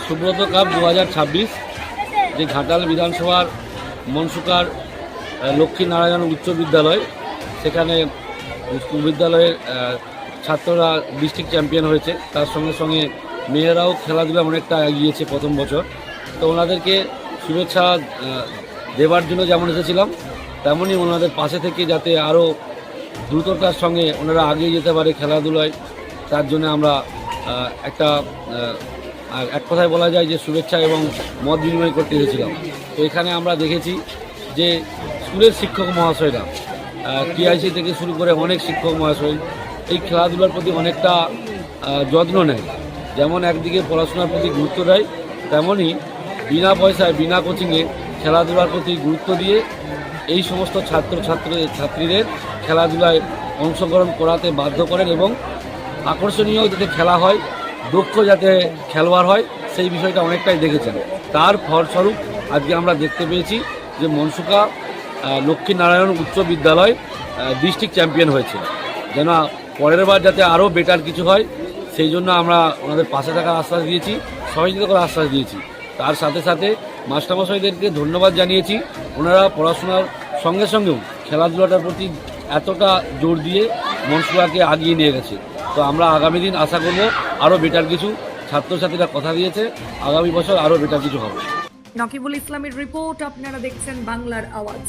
Subrata cup 2026 যে ঘাটাল বিধানসভার মনসুকার লক্ষ্মীনারায়ণ উচ্চ বিদ্যালয়, সেখানে বিদ্যালয়ের ছাত্ররা ডিস্ট্রিক্ট চ্যাম্পিয়ন হয়েছে। তার সঙ্গে সঙ্গে মেয়েরাও খেলাধুলা অনেকটা এগিয়েছে প্রথম বছর। তো ওনাদেরকে শুভেচ্ছা দেওয়ার জন্য যেমন এসেছিলাম, তেমনই ওনাদের পাশে থেকে যাতে আরও দ্রুততার সঙ্গে ওনারা এগিয়ে যেতে পারে খেলাধুলায়, তার জন্য আমরা এক কথায় বলা যায় যে শুভেচ্ছা এবং মত বিনিময় করতে এসেছিলাম। তো এখানে আমরা দেখেছি যে স্কুলের শিক্ষক মহাশয়রা, টিআইসি থেকে শুরু করে অনেক শিক্ষক মহাশয় এই খেলাধুলার প্রতি অনেকটা যত্ন নেয়। যেমন একদিকে পড়াশোনার প্রতি গুরুত্ব দেয়, তেমনই বিনা পয়সায় বিনা কোচিংয়ে খেলাধুলার প্রতি গুরুত্ব দিয়ে এই সমস্ত ছাত্রীদের খেলাধুলায় অংশগ্রহণ করাতে বাধ্য করেন এবং আকর্ষণীয় যাতে খেলা হয়, দক্ষ যাতে খেলোয়াড় হয়, সেই বিষয়টা অনেকটাই দেখেছেন। তার ফলস্বরূপ আজকে আমরা দেখতে পেয়েছি যে মনসুকা লক্ষ্মীনারায়ণ উচ্চ বিদ্যালয় ডিস্ট্রিক্ট চ্যাম্পিয়ন হয়েছে। যেন পরের বার যাতে আরও বেটার কিছু হয়, সেই জন্য আমরা ওনাদের পাশে থাকার আশ্বাস দিয়েছি, সহযোগিতা করার আশ্বাস দিয়েছি। তার সাথে সাথে মাস্টারমশাইদেরকে ধন্যবাদ জানিয়েছি। ওনারা পড়াশোনার সঙ্গে সঙ্গেও খেলাধুলাটার প্রতি এতটা জোর দিয়ে মনসুকাকে আগিয়ে নিয়ে গেছে। তো আমরা আগামী দিন আশা করব আরও বেটার কিছু। ছাত্রছাত্রীরা কথা দিয়েছে আগামী বছর আরও বেটার কিছু হবে। নকিবুল ইসলামের রিপোর্ট, আপনারা দেখছেন বাংলার আওয়াজ।